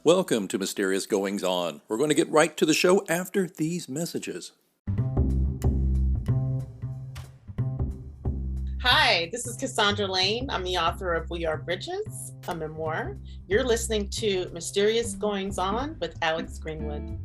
Welcome to Mysterious Goings On. We're going to get right to the show after these messages. Hi, this is Cassandra Lane. I'm the author of We Are Bridges, a memoir. You're listening to Mysterious Goings On with Alex Greenwood.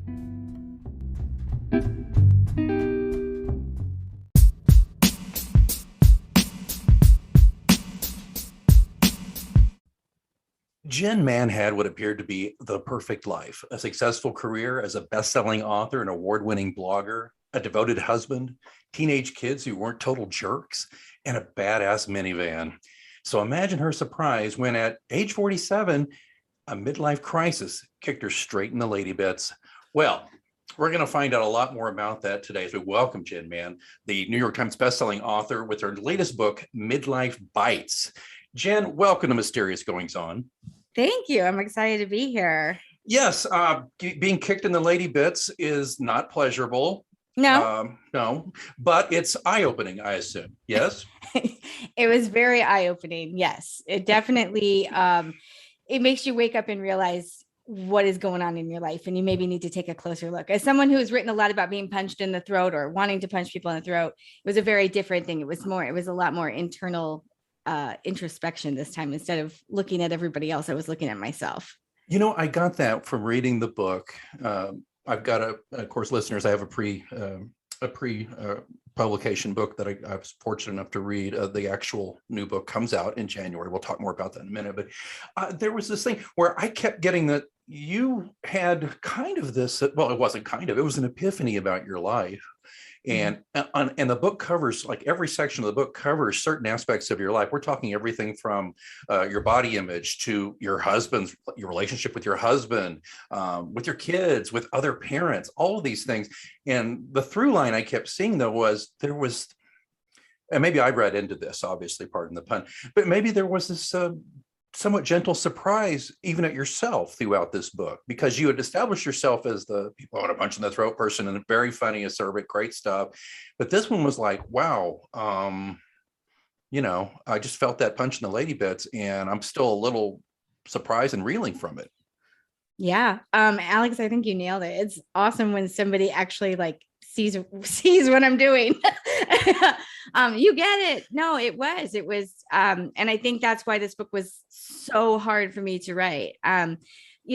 Jen Mann had what appeared to be the perfect life, a successful career as a best-selling author and award-winning blogger, a devoted husband, teenage kids who weren't total jerks, and a badass minivan. So imagine her surprise when at age 47, a midlife crisis kicked her straight in the lady bits. Well, we're going to find out a lot more about that today as we welcome Jen Mann, the New York Times bestselling author with her latest book, Midlife Bites. Jen, welcome to Mysterious Goings On. Thank you. I'm excited to be here. Yes, being kicked in the lady bits is not pleasurable. No, but it's eye-opening, I assume. Yes? It was very eye-opening. Yes, it definitely, it makes you wake up and realize what is going on in your life, and you maybe need to take a closer look. As someone who's written a lot about being punched in the throat or wanting to punch people in the throat, it was a very different thing. It was a lot more internal introspection this time. Instead of looking at everybody else, I was looking at myself. You know, I got that from reading the book. I've got of course, listeners, I have a pre-publication book that I was fortunate enough to read. The actual new book comes out in January. We'll talk more about that in a minute. But there was this thing where I kept getting that you had kind of this, well, it wasn't kind of, it was an epiphany about your life. And the book covers, like every section of the book covers certain aspects of your life. We're talking everything from your body image to your relationship with your husband, with your kids, with other parents, all of these things. And the through line I kept seeing, though, was there was, and maybe I read into this, obviously, pardon the pun, but maybe there was this somewhat gentle surprise even at yourself throughout this book, because you had established yourself as the people want to punch in the throat person and very funny, acerbic, great stuff. But this one was like, wow, I just felt that punch in the lady bits, and I'm still a little surprised and reeling from it. Yeah. Alex, I think you nailed it. It's awesome when somebody actually sees what I'm doing. You get it. No, it was, and I think that's why this book was so hard for me to write. I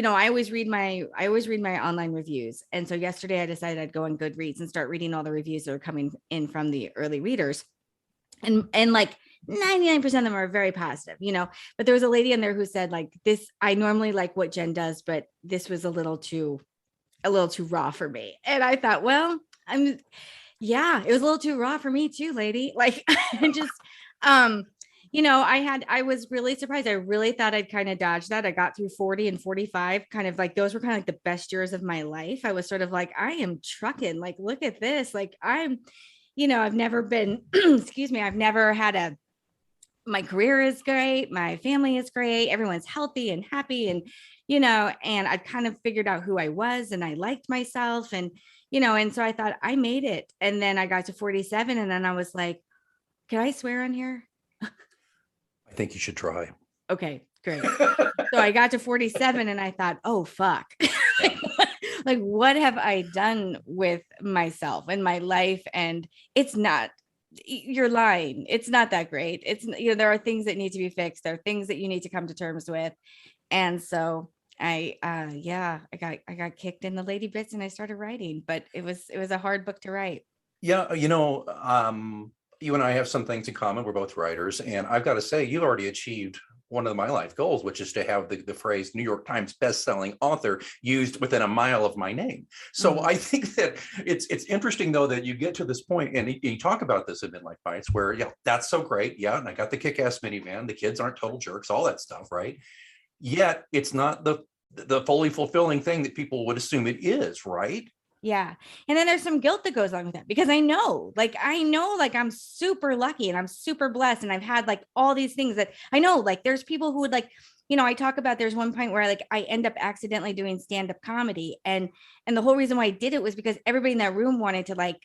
always read my online reviews. And so yesterday I decided I'd go on Goodreads and start reading all the reviews that are coming in from the early readers. And like 99% of them are very positive, but there was a lady in there who said, like, this, I normally like what Jen does, but this was a little too raw for me. And I thought, well, it was a little too raw for me too, lady. Like, just, I was really surprised. I really thought I'd kind of dodged that. I got through 40 and 45, kind of like, those were kind of like the best years of my life. I was sort of like, I am trucking, like, look at this. Like, I've never been, excuse me, I've never had my career is great. My family is great. Everyone's healthy and happy. And, and I kind of figured out who I was, and I liked myself, and, and so I thought I made it. And then I got to 47, and then I was like, can I swear on here? I think you should try. Okay, great. So I got to 47 and I thought, oh, fuck. Like, what have I done with myself and my life? And you're lying. It's not that great. It's, there are things that need to be fixed. There are things that you need to come to terms with. And so I got kicked in the lady bits and I started writing, but it was a hard book to write. Yeah. You and I have some things in common. We're both writers, and I've got to say, you've already achieved one of my life goals, which is to have the phrase New York Times best-selling author used within a mile of my name. So I think that it's interesting, though, that you get to this point, and you talk about this in Midlife Bites, where, yeah, that's so great. Yeah, and I got the kick-ass minivan. The kids aren't total jerks, all that stuff, right? Yet it's not the fully fulfilling thing that people would assume it is, right? Yeah. And then there's some guilt that goes along with that because I know, like, I'm super lucky and I'm super blessed. And I've had like all these things that I know, like, there's people who would like, I talk about there's one point where like I end up accidentally doing stand-up comedy. And the whole reason why I did it was because everybody in that room wanted to like,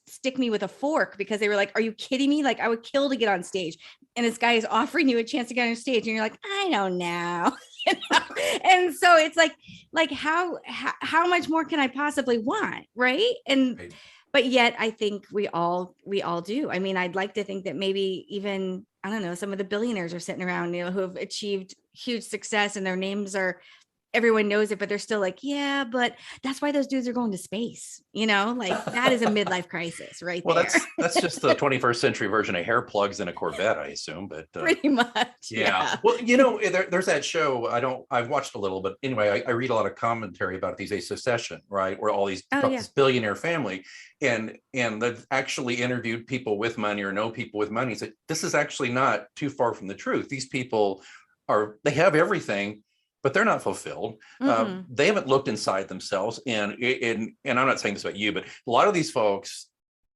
stick me with a fork because they were like, are you kidding me? Like I would kill to get on stage. And this guy is offering you a chance to get on stage. And you're like, I don't know. And so it's like how much more can I possibly want, right? And Right. but yet I think we all do. I mean, I'd like to think that maybe even, I don't know, some of the billionaires are sitting around, who have achieved huge success and their names are, everyone knows it, but they're still like, yeah, but that's why those dudes are going to space, like that is a midlife crisis right Well, there. that's just the 21st century version of hair plugs in a Corvette, I assume. But Pretty much. yeah. Well, there's that show. I've watched a little, but anyway, I read a lot of commentary about these days Succession, right? Where all these Oh, yeah. this billionaire family and they've actually interviewed people with money or know people with money. Said this is actually not too far from the truth. These people they have everything, but they're not fulfilled. Mhm. They haven't looked inside themselves. And I'm not saying this about you, but a lot of these folks,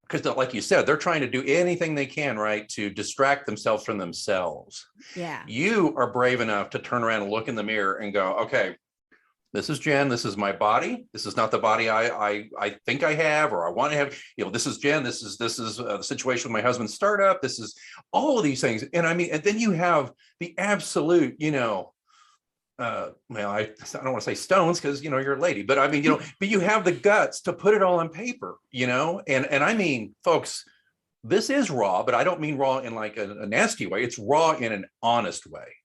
because like you said, they're trying to do anything they can, right, to distract themselves from themselves. Yeah. You are brave enough to turn around and look in the mirror and go, okay, this is Jen. This is my body. This is not the body I think I have or I want to have. This is Jen. This is the situation with my husband's startup. This is all of these things. And I mean, and then you have the absolute, well, I don't want to say stones because you're a lady, but I mean, but you have the guts to put it all on paper, and I mean, folks, this is raw, but I don't mean raw in like a nasty way. It's raw in an honest way.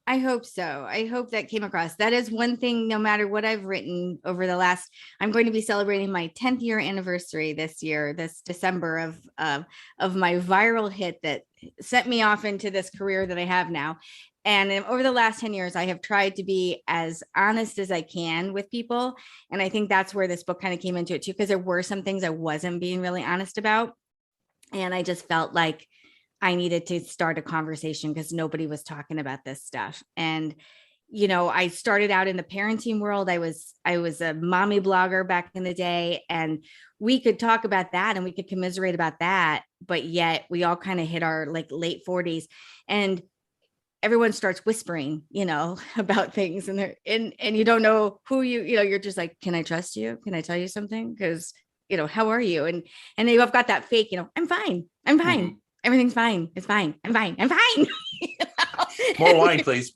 I hope so. I hope that came across. That is one thing, no matter what I've written over the last, I'm going to be celebrating my 10th year anniversary this year, this December of my viral hit that sent me off into this career that I have now. And over the last 10 years, I have tried to be as honest as I can with people. And I think that's where this book kind of came into it too, because there were some things I wasn't being really honest about. And I just felt like I needed to start a conversation because nobody was talking about this stuff. And, I started out in the parenting world. I was a mommy blogger back in the day, and we could talk about that and we could commiserate about that. But yet we all kind of hit our like late 40s and everyone starts whispering, about things and you don't know who you're just like, can I trust you? Can I tell you something? Because, how are you? And they've got that fake, I'm fine. I'm fine. Mm-hmm. Everything's fine. It's fine. I'm fine. I'm fine. More wine, please.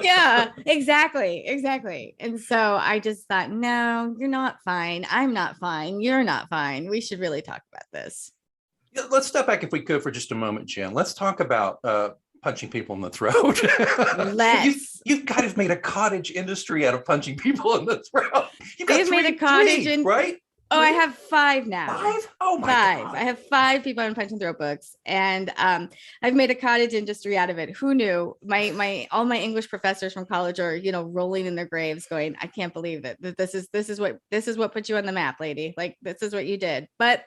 Yeah, exactly. And so I just thought, no, you're not fine. I'm not fine. You're not fine. We should really talk about this. Let's step back if we could for just a moment, Jen. Let's talk about punching people in the throat. You've kind of made a cottage industry out of punching people in the throat. You've made a cottage industry, right? Oh, I have 5 now. 5? Oh my 5. God. I have 5 people in punch and throat books, and I've made a cottage industry out of it. Who knew? All my English professors from college are, rolling in their graves, going, "I can't believe it. This is what put you on the map, lady. Like this is what you did." But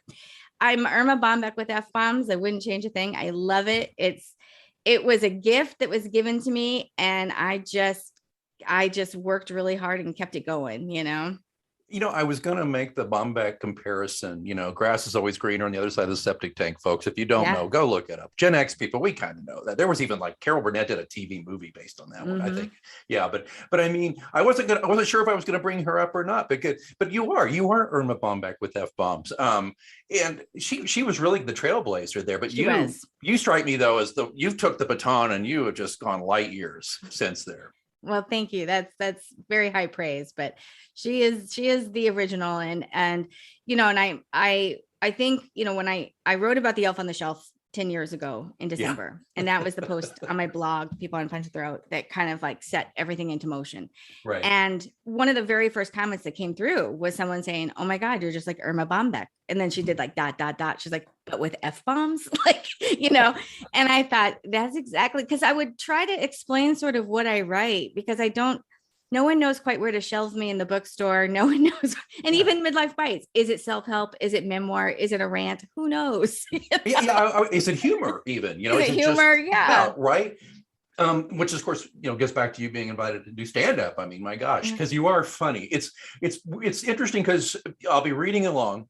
I'm Irma Bombeck with F-bombs. I wouldn't change a thing. I love it. It was a gift that was given to me, and I just worked really hard and kept it going. I was going to make the Bombeck comparison. Grass is always greener on the other side of the septic tank, folks. If you don't know, go look it up. Gen X people, we kind of know that. There was even like Carol Burnett did a TV movie based on that one, I think. Yeah, but I mean, I wasn't sure if I was going to bring her up or not, but you are Irma Bombeck with F-bombs. And she was really the trailblazer there. But you strike me though as you've took the baton and you have just gone light years since there. Well, thank you. That's very high praise, but she is the original. And and I think, when I wrote about the Elf on the Shelf 10 years ago in December, and that was the post on my blog, People on Punch and Throat, that kind of like set everything into motion. Right. And one of the very first comments that came through was someone saying, "Oh my God, you're just like Irma Bombeck." And then she did like ... She's like, "But with F-bombs," like, and I thought that's exactly, because I would try to explain sort of what I write, because no one knows quite where to shelve me in the bookstore. No one knows. And even Midlife Bites. Is it self-help? Is it memoir? Is it a rant? Who knows? Yeah, is it humor even? Is it humor? Yeah. Right. Which of course, gets back to you being invited to do stand up. I mean, my gosh, Yeah. because you are funny. It's interesting because I'll be reading along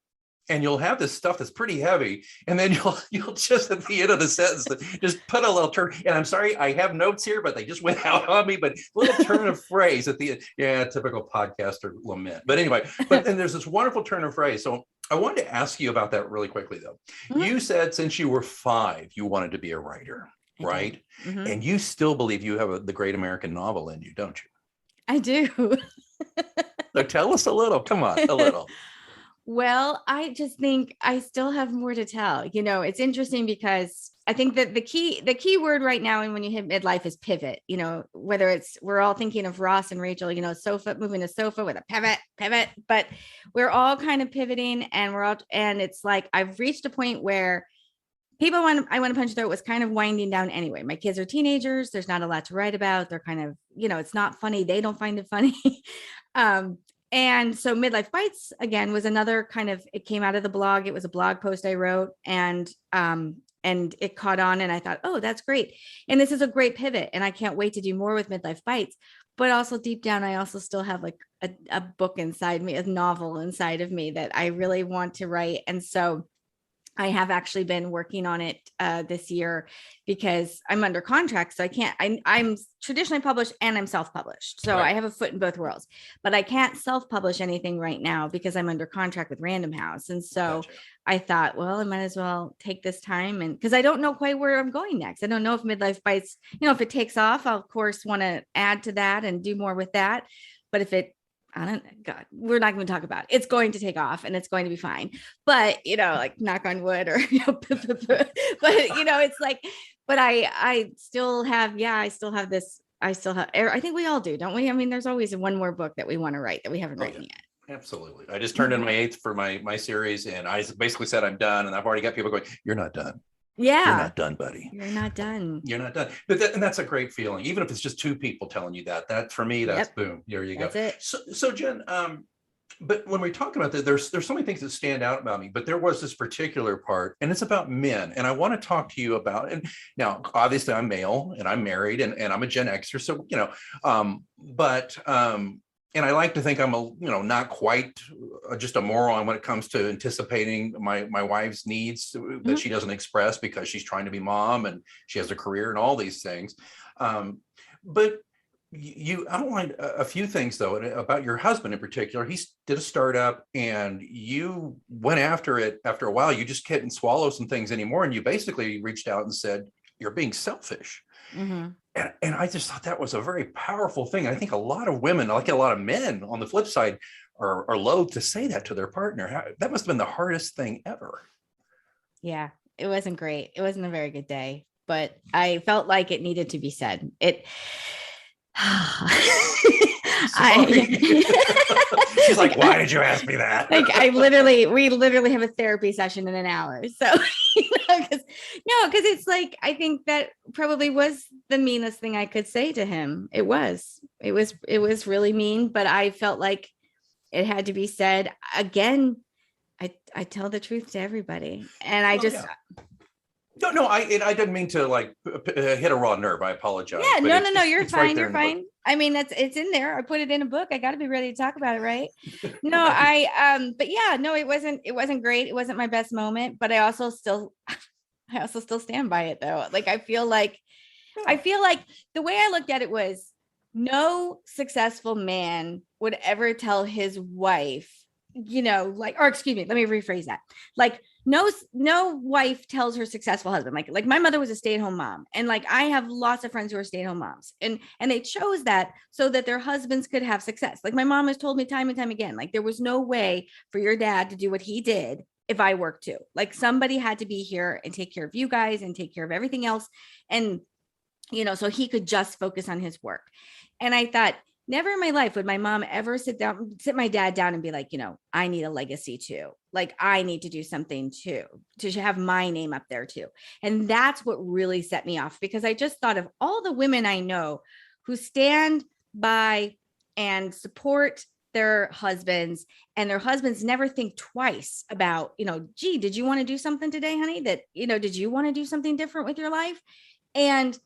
and you'll have this stuff that's pretty heavy. And then you'll just at the end of the sentence just put a little turn. And I'm sorry, I have notes here, but they just went out on me. But little turn of phrase at the end. Yeah, typical podcaster lament. But anyway, and there's this wonderful turn of phrase. So I wanted to ask you about that really quickly, though. Mhm. You said since you were 5, you wanted to be a writer. I did. Right. Mhm. And you still believe you have the great American novel in you, don't you? I do. So tell us a little. Come on, a little. Well, I just think I still have more to tell. It's interesting because I think that the key word right now, and when you hit midlife, is pivot. Whether we're all thinking of Ross and Rachel, moving to sofa with a pivot, but we're all kind of pivoting, and it's like I've reached a point where I want to punch through. It was kind of winding down anyway. My kids are teenagers. There's not a lot to write about. They're kind of, it's not funny. They don't find it funny. And so Midlife Bites again was another kind of, it came out of the blog. It was a blog post I wrote, and it caught on, and I thought, oh, that's great. And this is a great pivot. And I can't wait to do more with Midlife Bites. But also deep down, I also still have like a book inside me, a novel inside of me that I really want to write. And so I have actually been working on it this year because I'm under contract. So I can't, I'm traditionally published and I'm self-published. So Right. I have a foot in both worlds, but I can't self-publish anything right now because I'm under contract with Random House. And so Gotcha. I thought, well, I might as well take this time, and because I don't know quite where I'm going next. I don't know if Midlife Bites, if it takes off, I'll of course want to add to that and do more with that. But if it, God, we're not going to talk about it. It's going to take off and it's going to be fine. But, like knock on wood or, but, it's like, but I still have, I still have, I think we all do, don't we? I mean, there's always one more book that we want to write that we haven't written yet. Absolutely. I just turned in my 8th for my series, and I basically said I'm done. And I've already got people going, you're not done. Yeah. You're not done, buddy. You're not done. You're not done. And that's a great feeling. Even if it's just 2 people telling you that for me, that's boom. There you go. That's it. So Jen, but when we talk about that, there's so many things that stand out about me, but there was this particular part, and it's about men. And I want to talk to you about, and now obviously I'm male and I'm married and I'm a Gen Xer. So, and I like to think I'm not quite just a moron when it comes to anticipating my wife's needs that she doesn't express because she's trying to be mom and she has a career and all these things. But you outlined a few things though about your husband in particular. He did a startup and you went after it. After a while, you just couldn't swallow some things anymore. And you basically reached out and said, you're being selfish. Mm-hmm. And I just thought that was a very powerful thing. I think a lot of women, like a lot of men on the flip side, are loath to say that to their partner. That must have been the hardest thing ever. Yeah, it wasn't great. It wasn't a very good day, but I felt like it needed to be said. She's like, why did you ask me that? Like we literally have a therapy session in an hour. So, because it's like, I think that probably was the meanest thing I could say to him. It was really mean, but I felt like it had to be said. Again, I tell the truth to everybody. And I just, No, I didn't mean to like hit a raw nerve. I apologize. Yeah, no, you're it's right fine. there You're in the book. fine. I mean, it's in there. I put it in a book. I got to be ready to talk about it, right? No, but yeah, no, it wasn't great. It wasn't my best moment, but I also still stand by it though. Like, I feel like the way I looked at it was no successful man would ever tell his wife, or excuse me, let me rephrase that. Like, no wife tells her successful husband, like my mother was a stay-at-home mom, and like I have lots of friends who are stay-at-home moms, and they chose that so that their husbands could have success. Like, my mom has told me time and time again, like, there was no way for your dad to do what he did if I worked too. Like, somebody had to be here and take care of you guys and take care of everything else, and so he could just focus on his work. And I thought, never in my life would my mom ever sit my dad down and be like, I need a legacy too. Like, I need to do something too, to have my name up there too. And that's what really set me off, because I just thought of all the women I know who stand by and support their husbands, and their husbands never think twice about, gee, did you want to do something today, honey? That, did you want to do something different with your life? And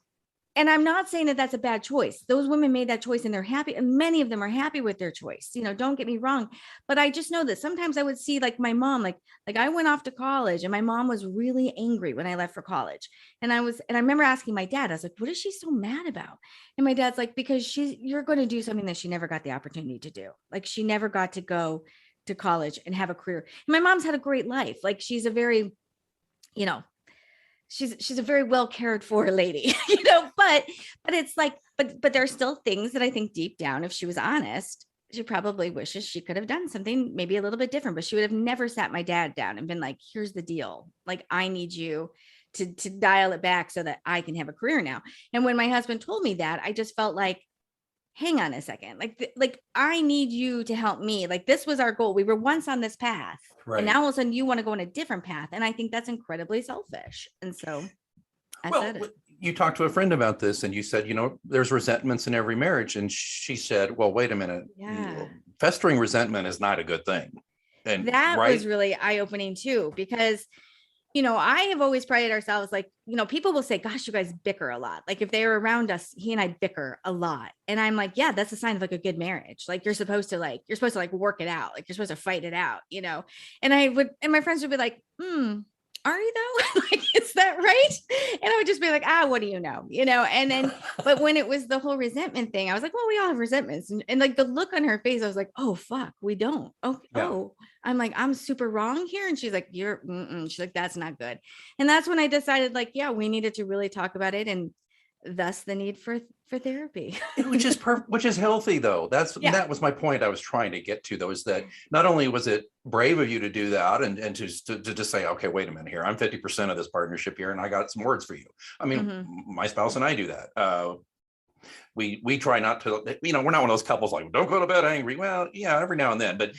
and I'm not saying that that's a bad choice. Those women made that choice and they're happy. And many of them are happy with their choice. Don't get me wrong. But I just know that sometimes I would see like my mom, like I went off to college and my mom was really angry when I left for college. And I remember asking my dad, I was like, what is she so mad about? And my dad's like, because you're going to do something that she never got the opportunity to do. Like she never got to go to college and have a career. And my mom's had a great life. Like she's a very, she's a very well cared for lady, but it's like, but there's still things that I think deep down, if she was honest, she probably wishes she could have done something maybe a little bit different, but she would have never sat my dad down and been like, here's the deal. Like, I need you to dial it back so that I can have a career now. And when my husband told me that, I just felt like, hang on a second, like I need you to help me. Like this was our goal. We were once on this path. Right. And now all of a sudden you want to go on a different path. And I think that's incredibly selfish. And so I said it. You talked to a friend about this and you said, there's resentments in every marriage. And she said, well, wait a minute. Yeah. Festering resentment is not a good thing. And that was really eye-opening too, because I have always prided ourselves, like, people will say, gosh, you guys bicker a lot. Like if they were around us, he and I bicker a lot. And I'm like, yeah, that's a sign of like a good marriage. Like you're supposed to work it out. Like you're supposed to fight it out, and my friends would be like, are you though? Like, is that right? And I would just be like, what do you know? And then, but when it was the whole resentment thing, I was like, well, we all have resentments. And like the look on her face, I was like, oh, fuck, we don't. Oh, I'm like, I'm super wrong here. And she's like, she's like, that's not good. And that's when I decided like, yeah, we needed to really talk about it. And thus the need for therapy. which is healthy though. That was my point I was trying to get to though, is that not only was it brave of you to do that and to just say, okay, wait a minute here, I'm 50% of this partnership here and I got some words for you. I mean, my spouse and I do that. We try not to, we're not one of those couples like, don't go to bed angry. Well, yeah, every now and then, but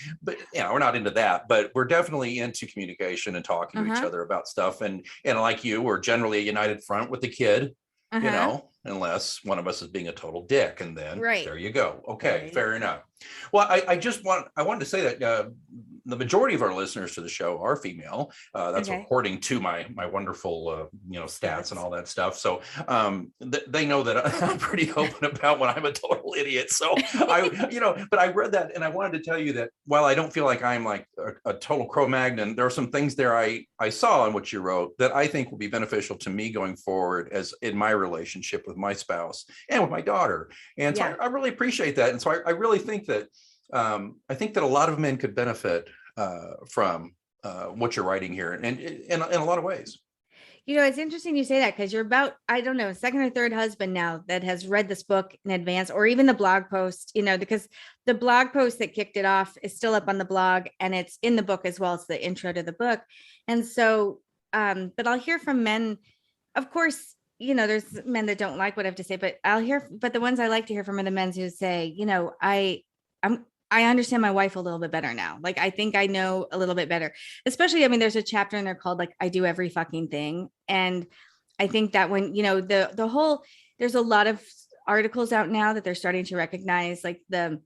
we're not into that, but we're definitely into communication and talking to each other about stuff. And like you, we're generally a united front with the kid. Unless one of us is being a total dick, and then there you go. Okay, fair enough. Well, I wanted to say that the majority of our listeners to the show are female. That's according to my wonderful stats and all that stuff. So they know that I'm pretty open about when I'm a total idiot. So but I read that and I wanted to tell you that while I don't feel like I'm like a total Cro-Magnon, there are some things there I saw in what you wrote that I think will be beneficial to me going forward as in my relationship with my spouse and with my daughter. And so I really appreciate that. And so I really think that I think that a lot of men could benefit from what you're writing here, and in a lot of ways. It's interesting you say that because you're about, I don't know, second or third husband now that has read this book in advance, or even the blog post, because the blog post that kicked it off is still up on the blog and it's in the book as well as the intro to the book. And so, but I'll hear from men, of course. There's men that don't like what I have to say, but the ones I like to hear from are the men who say, I understand my wife a little bit better now. Like, I think I know a little bit better, especially, there's a chapter in there called like, I do every fucking thing. And I think that when, the whole, there's a lot of articles out now that they're starting to recognize like the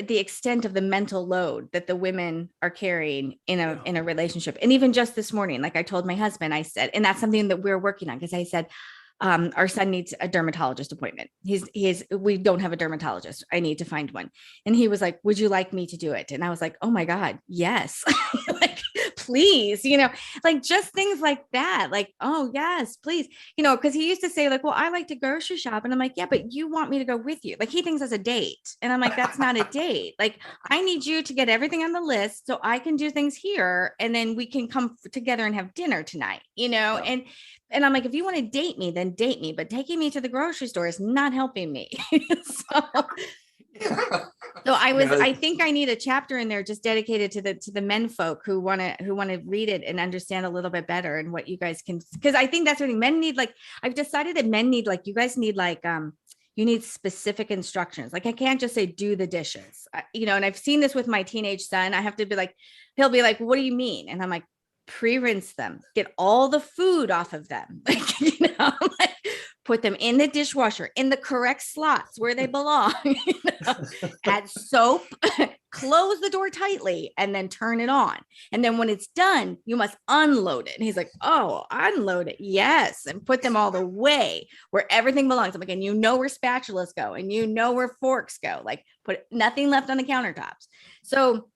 extent of the mental load that the women are carrying in a relationship. And even just this morning, like I told my husband, I said, and that's something that we're working on. Cause I said, our son needs a dermatologist appointment. We don't have a dermatologist. I need to find one. And he was like, would you like me to do it? And I was like, oh my God, yes. Like, please, like just things like that. Like, oh yes, please, cause he used to say like, well, I like to grocery shop. And I'm like, yeah, but you want me to go with you. Like he thinks that's a date. And I'm like, that's not a date. Like I need you to get everything on the list so I can do things here. And then we can come together and have dinner tonight, and I'm like, if you want to date me, then date me, but taking me to the grocery store is not helping me. So I think I need a chapter in there just dedicated to the men folk who want to read it and understand a little bit better and what you guys can, because I think that's what men need. Like, I've decided that men need, like, you guys need like, you need specific instructions. Like I can't just say, do the dishes, and I've seen this with my teenage son. I have to be like, he'll be like, what do you mean? And I'm like, pre-rinse them, get all the food off of them. Like, like put them in the dishwasher in the correct slots where they belong. Add soap, close the door tightly, and then turn it on. And then when it's done, you must unload it. And he's like, oh, unload it. Yes. And put them all the way where everything belongs. I'm like, and you know where spatulas go, and you know where forks go. Like, put nothing left on the countertops. So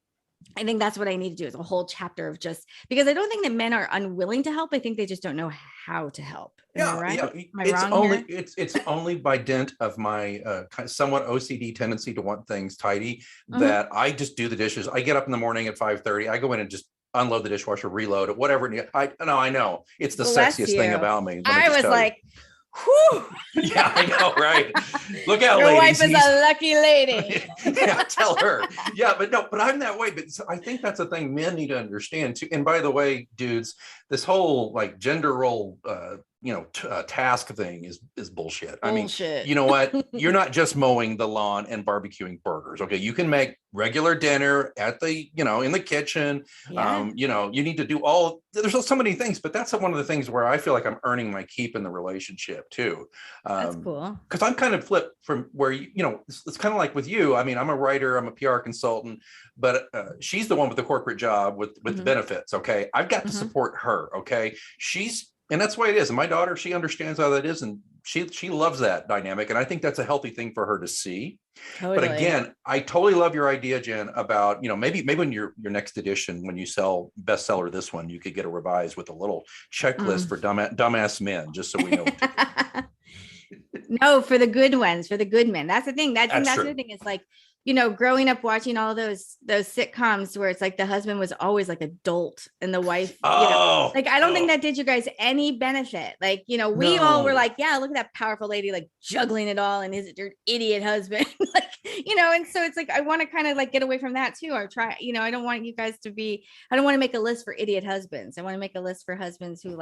I think that's what I need to do, is a whole chapter of just, because I don't think that men are unwilling to help. I think they just don't know how to help. Am I right? Am I it's wrong only here? it's only by dint of my kind of somewhat OCD tendency to want things tidy Mhm. that I just do the dishes. I get up in the morning at 5:30. I go in and just unload the dishwasher, reload it, whatever. I know it's the Bless sexiest thing you. about me. let me I just was tell you. like, whew, Yeah, I know, right? Look out, your ladies. wife is a lucky lady. Yeah, tell her. Yeah, but I'm that way. But I think that's a thing men need to understand too. And by the way, dudes, this whole like gender role, task thing is bullshit. I mean, Bullshit. you know what? You're not just mowing the lawn and barbecuing burgers. Okay, you can make regular dinner at the, in the kitchen. Yeah, You need to do there's so many things, but that's one of the things where I feel like I'm earning my keep in the relationship too. that's cool. Because I'm kind of flipped from where it's kind of like with you. I mean, I'm a writer, I'm a PR consultant, but she's the one with the corporate job with the Mhm. benefits. Okay, I've got to Mhm. support her. Okay, and that's the way it is. And my daughter, she understands how that is, and she loves that dynamic. And I think that's a healthy thing for her to see. Totally. But again, I totally love your idea, Jen, about maybe when your next edition, when you sell bestseller this one, you could get a revised with a little checklist for dumbass men, just so we know. No, for the good ones, for the good men. That's the thing. That's true. the thing. It's like, growing up watching all those sitcoms where it's like the husband was always like a dolt and the wife, like, I don't think that did you guys any benefit. Like, we all were No. like, yeah, look at that powerful lady, like juggling it all, and your idiot husband, like, and so it's like, I want to kind of like get away from that too. Or try, I don't want you guys to I don't want to make a list for idiot husbands. I want to make a list for husbands who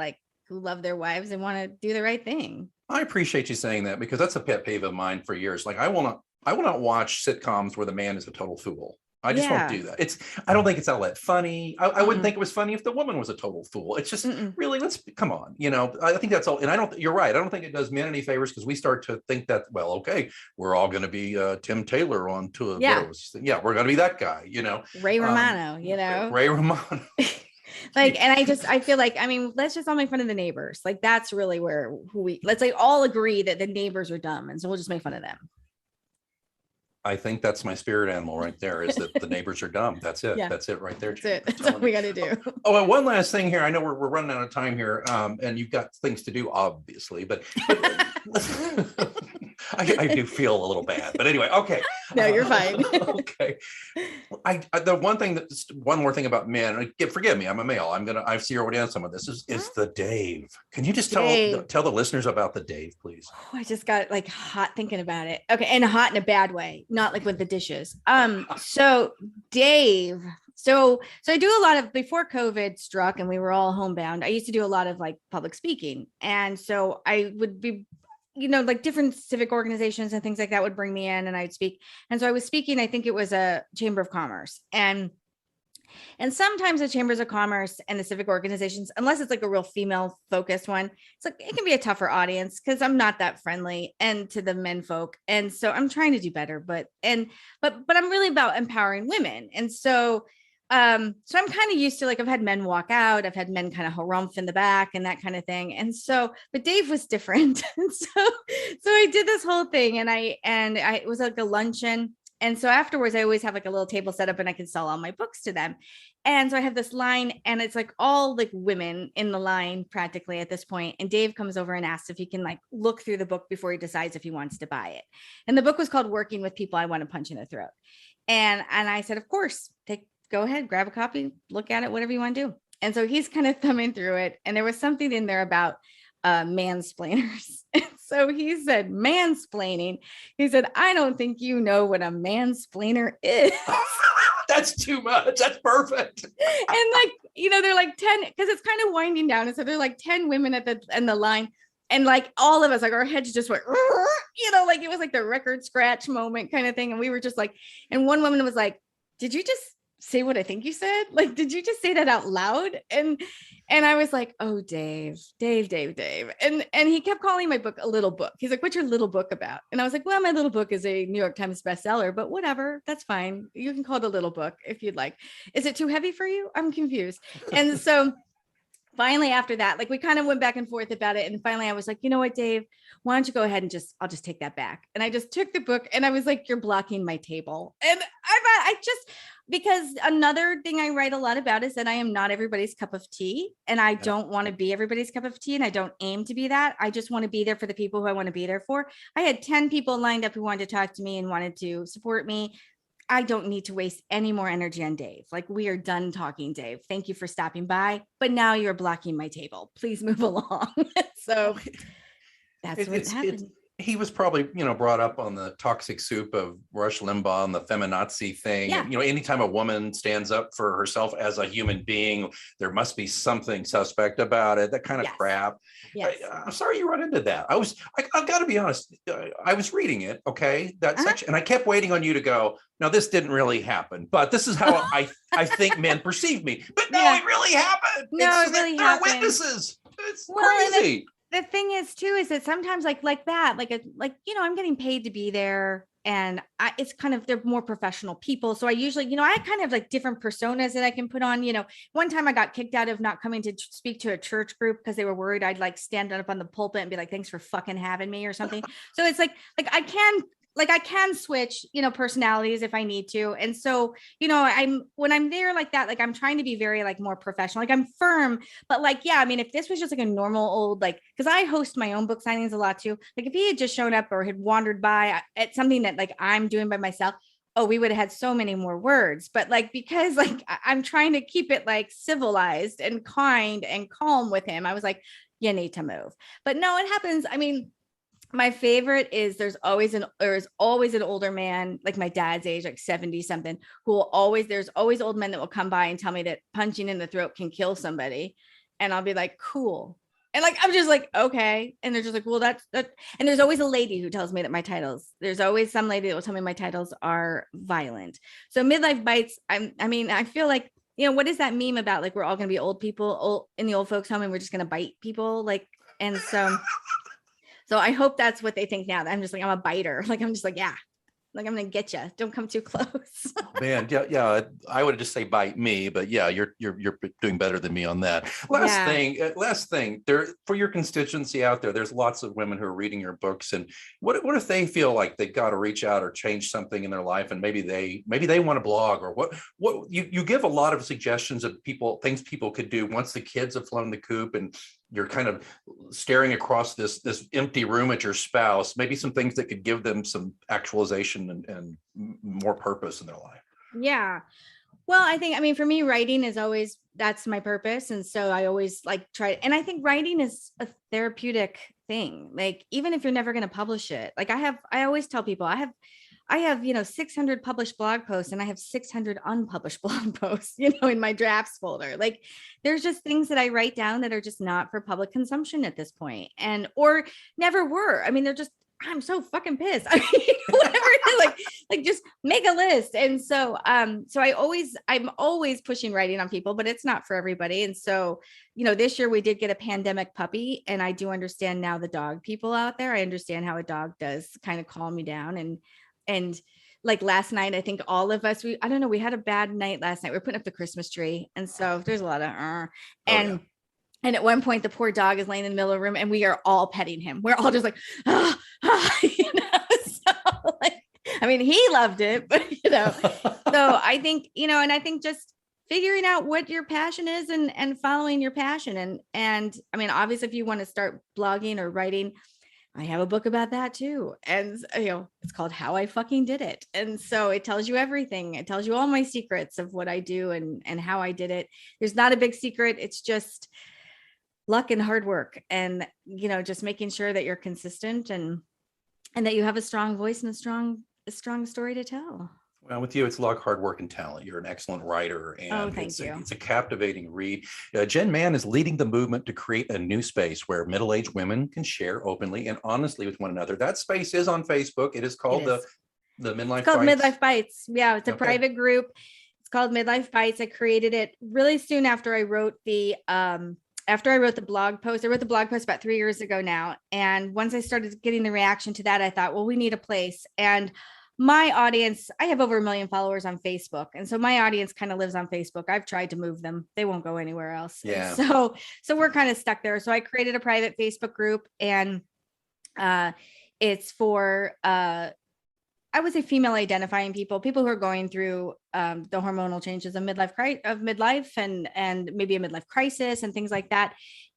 love their wives and want to do the right thing. I appreciate you saying that, because that's a pet peeve of mine for years. Like, I will not watch sitcoms where the man is a total fool. I just won't do that. I don't think it's all that funny. I wouldn't think it was funny if the woman was a total fool. It's just really, come on. I think that's all. And you're right. I don't think it does men any favors, because we start to think that, well, okay, we're all going to be Tim Taylor on to a, we're going to be that guy, Ray Romano, Ray Romano. Like, and I feel like, I mean, let's just all make fun of the neighbors. Like, that's really let's like all agree that the neighbors are dumb. And so we'll just make fun of them. I think that's my spirit animal right there, is that the neighbors are dumb. That's it. Yeah. That's it right there. That's it. That's all we got to do. Oh, and one last thing here. I know we're running out of time here, and you've got things to do, obviously, but I do feel a little bad. But anyway, okay. No, you're fine. Okay. The one more thing about men. Forgive me, I'm a male. I see you're down some of this. Is the Dave. Can you just tell the listeners about the Dave, please? Oh, I just got like hot thinking about it. Okay, and hot in a bad way, not like with the dishes. So Dave. So I do a lot of, before COVID struck and we were all homebound, I used to do a lot of like public speaking. And so I would be, like different civic organizations and things like that would bring me in and I'd speak. And so I was speaking, I think it was a Chamber of Commerce. And sometimes the chambers of commerce and the civic organizations, unless it's like a real female focused one, it's like, it can be a tougher audience because I'm not that friendly and to the men folk. And so I'm trying to do better, but I'm really about empowering women. And so I'm kind of used to, like, I've had men walk out, I've had men kind of harumph in the back and that kind of thing. And so, but Dave was different. And so I did this whole thing and it was like a luncheon. And so afterwards, I always have like a little table set up and I can sell all my books to them. And so I have this line and it's like all like women in the line practically at this point. And Dave comes over and asks if he can like look through the book before he decides if he wants to buy it. And the book was called Working with People I Want to Punch in the Throat. And I said, of course, go ahead, grab a copy, look at it, whatever you want to do. And so he's kind of thumbing through it. And there was something in there about mansplainers. And so he said, mansplaining. He said, I don't think you know what a mansplainer is. That's too much. That's perfect. And like, they're like 10, because it's kind of winding down. And so they're like 10 women at the line. And like all of us, like our heads just went, like it was like the record scratch moment kind of thing. And we were just like, and one woman was like, did you just say what I think you said? Like, did you just say that out loud? And I was like, oh, Dave. And he kept calling my book a little book. He's like, what's your little book about? And I was like, well, my little book is a New York Times bestseller, but whatever, that's fine. You can call it a little book if you'd like. Is it too heavy for you? I'm confused. And so finally, after that, like we kind of went back and forth about it. And finally I was like, you know what, Dave, why don't you go ahead and I'll just take that back. And I just took the book and I was like, you're blocking my table. And because another thing I write a lot about is that I am not everybody's cup of tea, and I don't want to be everybody's cup of tea, and I don't aim to be that. I just want to be there for the people who I want to be there for. I had 10 people lined up who wanted to talk to me and wanted to support me. I don't need to waste any more energy on Dave. Like, we are done talking, Dave. Thank you for stopping by, but now you're blocking my table. Please move along. So that's what happened. He was probably, brought up on the toxic soup of Rush Limbaugh and the feminazi thing. Yeah. And, anytime a woman stands up for herself as a human being, there must be something suspect about it, that kind of crap. Yes. I'm sorry you run into that. I've got to be honest. I was reading it. Okay. That section. And I kept waiting on you to go, now this didn't really happen, but this is how I think men perceive me. But no, it really happened. No, it really happened. There are witnesses. It's crazy. The thing is too, is that sometimes like that, I'm getting paid to be there, and it's kind of, they're more professional people. So I usually, I kind of like different personas that I can put on. One time I got kicked out of not coming to speak to a church group because they were worried I'd like stand up on the pulpit and be like, thanks for fucking having me or something. So it's like I can switch, personalities if I need to. And so, when I'm there like that, like I'm trying to be very like more professional, like I'm firm, but like, yeah, I mean, if this was just like a normal old, like, cause I host my own book signings a lot too. Like if he had just shown up or had wandered by at something that like I'm doing by myself, oh, we would have had so many more words. But like, because like I'm trying to keep it like civilized and kind and calm with him, I was like, you need to move. But no, it happens. I mean, my favorite is there's always an older man, like my dad's age, like 70 something, there's always old men that will come by and tell me that punching in the throat can kill somebody. And I'll be like, cool. And like, I'm just like, okay. And they're just like, well, that's that. And there's always a lady who tells me that there's always some lady that will tell me my titles are violent. So Midlife Bites, I feel like, what is that meme about? Like, we're all going to be old people in the old folks home and we're just going to bite people. Like, and so I hope that's what they think now. That I'm just like, I'm a biter. Like, I'm just like, yeah, like I'm gonna get you. Don't come too close. Man, yeah. I would just say bite me, but yeah, you're doing better than me on that. Last thing. There for your constituency out there. There's lots of women who are reading your books, and what if they feel like they've got to reach out or change something in their life, and maybe they want to blog, or what you give a lot of suggestions of things people could do once the kids have flown the coop and you're kind of staring across this empty room at your spouse, maybe some things that could give them some actualization and more purpose in their life. Yeah. Well, for me, writing is always, that's my purpose. And so I always like try, and I think writing is a therapeutic thing. Like, even if you're never going to publish it, like I always tell people I have 600 published blog posts and I have 600 unpublished blog posts, in my drafts folder. Like, there's just things that I write down that are just not for public consumption at this point, or never were. I mean, I'm so fucking pissed. I mean, whatever it is, like just make a list. And so, I'm always pushing writing on people, but it's not for everybody. And so, this year we did get a pandemic puppy, and I do understand now the dog people out there. I understand how a dog does kind of calm me down. And like last night, I think all of us, we had a bad night last night. We were putting up the Christmas tree. And so there's a lot of, and at one point the poor dog is laying in the middle of the room and we are all petting him. We're all just like, so like, he loved it, but so I think, and I think just figuring out what your passion is and following your passion. And obviously if you want to start blogging or writing, I have a book about that too. And, it's called How I Fucking Did It. And so it tells you everything. It tells you all my secrets of what I do and how I did it. There's not a big secret. It's just luck and hard work and, just making sure that you're consistent and that you have a strong voice and a strong story to tell. Well, with you, it's luck, hard work, and talent. You're an excellent writer, and thank you. It's a captivating read. Jen Mann is leading the movement to create a new space where middle-aged women can share openly and honestly with one another. That space is on Facebook. It is called the Midlife Bites. Midlife Bites. Yeah, it's a private group. It's called Midlife Bites. I created it really soon after I wrote the blog post. I wrote the blog post about 3 years ago now. And once I started getting the reaction to that, I thought, well, we need a place. And my audience, I have over 1 million followers on Facebook. And so my audience kind of lives on Facebook. I've tried to move them. They won't go anywhere else. Yeah. So we're kind of stuck there. So I created a private Facebook group, and it's for, I would say, female identifying people who are going through the hormonal changes of midlife and maybe a midlife crisis and things like that.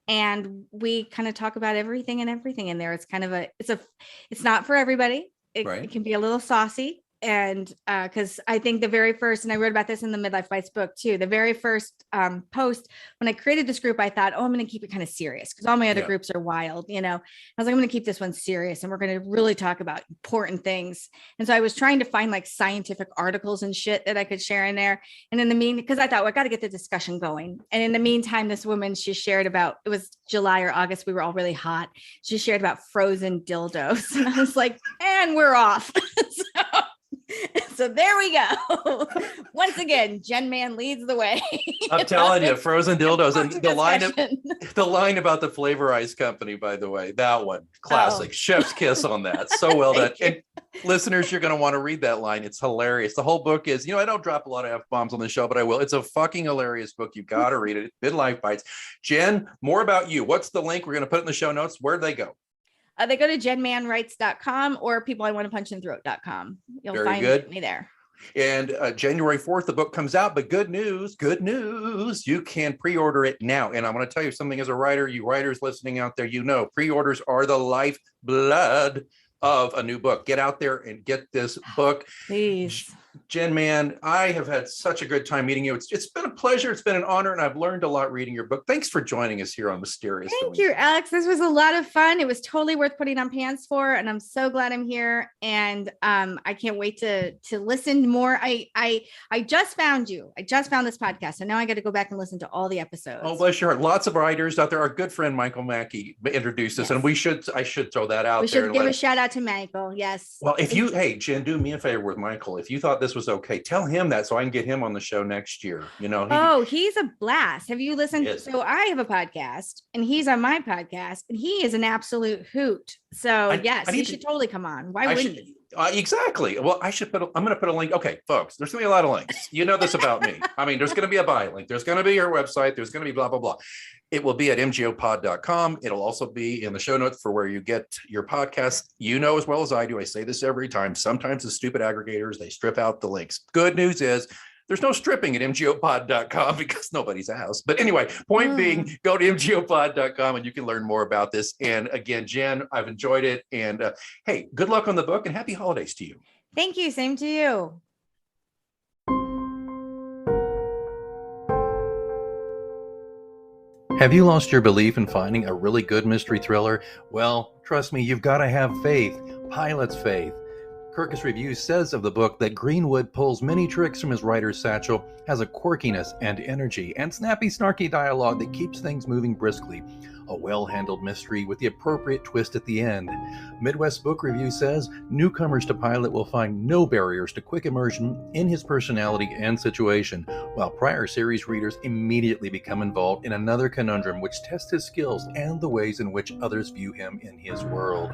And we kind of talk about everything in there. It's kind of it's not for everybody. It can be a little saucy. And because I think the very first, and I wrote about this in the Midlife Bites book too, the very first post when I created this group, I thought, oh, I'm going to keep it kind of serious because all my other groups are wild, I was like, I'm going to keep this one serious, and we're going to really talk about important things. And so I was trying to find like scientific articles and shit that I could share in there. And because I thought, well, I got to get the discussion going. And in the meantime, this woman, she shared about, it was July or August, we were all really hot. She shared about frozen dildos, and I was like, and we're off. So there we go. Once again, Jen Man leads the way. I'm telling you, frozen dildos. And the line about the Flavor Ice Company, by the way, that one, classic, chef's kiss on that. So well done. And listeners, you're going to want to read that line. It's hilarious. The whole book is, I don't drop a lot of F-bombs on the show, but I will. It's a fucking hilarious book. You've got to read it. Midlife Bites. Jen, more about you. What's the link? We're going to put it in the show notes. Where'd they go? They go to jenmanwrites.com or peopleiwanttopunchithroat.com. You'll find me there. And January 4th, the book comes out, but good news, you can pre-order it now. And I'm going to tell you something as a writer, you writers listening out there, pre-orders are the lifeblood of a new book. Get out there and get this book. Please. Jen Man, I have had such a good time meeting you. It's been a pleasure. It's been an honor, and I've learned a lot reading your book. Thanks for joining us here on Mysterious. Thank you, Alex. This was a lot of fun. It was totally worth putting on pants for, and I'm so glad I'm here. And I can't wait to listen more. I just found you. I just found this podcast, so now I got to go back and listen to all the episodes. Oh, bless your heart. Lots of writers out there. Our good friend Michael Mackey introduced us, and I should throw that out there. We should give a shout out to Michael. Yes. Well, hey, Jen, do me a favor with Michael. If you thought this was okay, tell him that so I can get him on the show next year. He's a blast. Have you listened? Yes. So I have a podcast, and he's on my podcast, and he is an absolute hoot. So he should totally come on. Why wouldn't he? Exactly. Well, I'm going to put a link. Okay, folks, there's going to be a lot of links. You know this about me. I mean, there's going to be a bio link. There's going to be your website. There's going to be blah, blah, blah. It will be at mgopod.com. It'll also be in the show notes for where you get your podcast. As well as I do, I say this every time. Sometimes the stupid aggregators, they strip out the links. Good news is there's no stripping at mgopod.com because nobody's asked. But anyway, point being, go to mgopod.com and you can learn more about this. And again, Jen, I've enjoyed it. And hey, good luck on the book and happy holidays to you. Thank you. Same to you. Have you lost your belief in finding a really good mystery thriller? Well, trust me, you've got to have faith. Pilot's faith. Kirkus Reviews says of the book that Greenwood pulls many tricks from his writer's satchel, has a quirkiness and energy, and snappy, snarky dialogue that keeps things moving briskly. A well-handled mystery with the appropriate twist at the end. Midwest Book Review says newcomers to Pilot will find no barriers to quick immersion in his personality and situation, while prior series readers immediately become involved in another conundrum which tests his skills and the ways in which others view him in his world.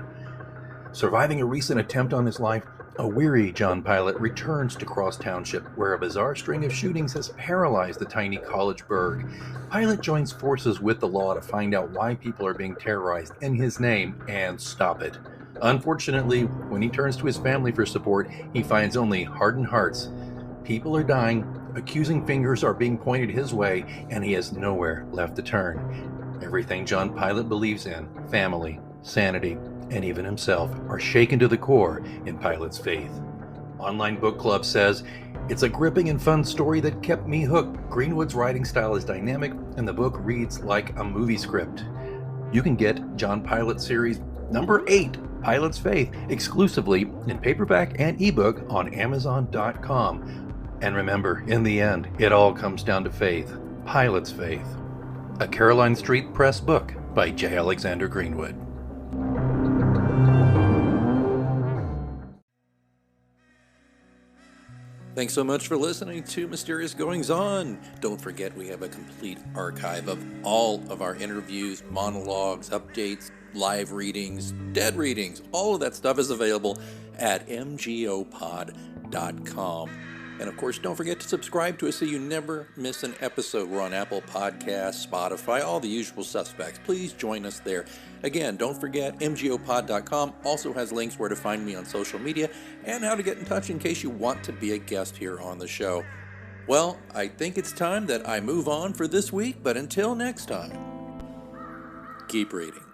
Surviving a recent attempt on his life, a weary John Pilot returns to Cross Township, where a bizarre string of shootings has paralyzed the tiny college burg. Pilot joins forces with the law to find out why people are being terrorized in his name and stop it. Unfortunately, when he turns to his family for support, he finds only hardened hearts. People are dying, accusing fingers are being pointed his way, and he has nowhere left to turn. Everything John Pilot believes in, family, sanity, and even himself, are shaken to the core in Pilot's faith. Online Book Club says, it's a gripping and fun story that kept me hooked. Greenwood's writing style is dynamic, and the book reads like a movie script. You can get John Pilot series number 8, Pilot's Faith, exclusively in paperback and ebook on Amazon.com. And remember, in the end, it all comes down to faith. Pilot's Faith. A Caroline Street Press book by J. Alexander Greenwood. Thanks so much for listening to Mysterious Goings On. Don't forget we have a complete archive of all of our interviews, monologues, updates, live readings, dead readings. All of that stuff is available at mgopod.com. And of course, don't forget to subscribe to us so you never miss an episode. We're on Apple Podcasts, Spotify, all the usual suspects. Please join us there. Again, don't forget, mgopod.com also has links where to find me on social media and how to get in touch in case you want to be a guest here on the show. Well, I think it's time that I move on for this week, but until next time, keep reading.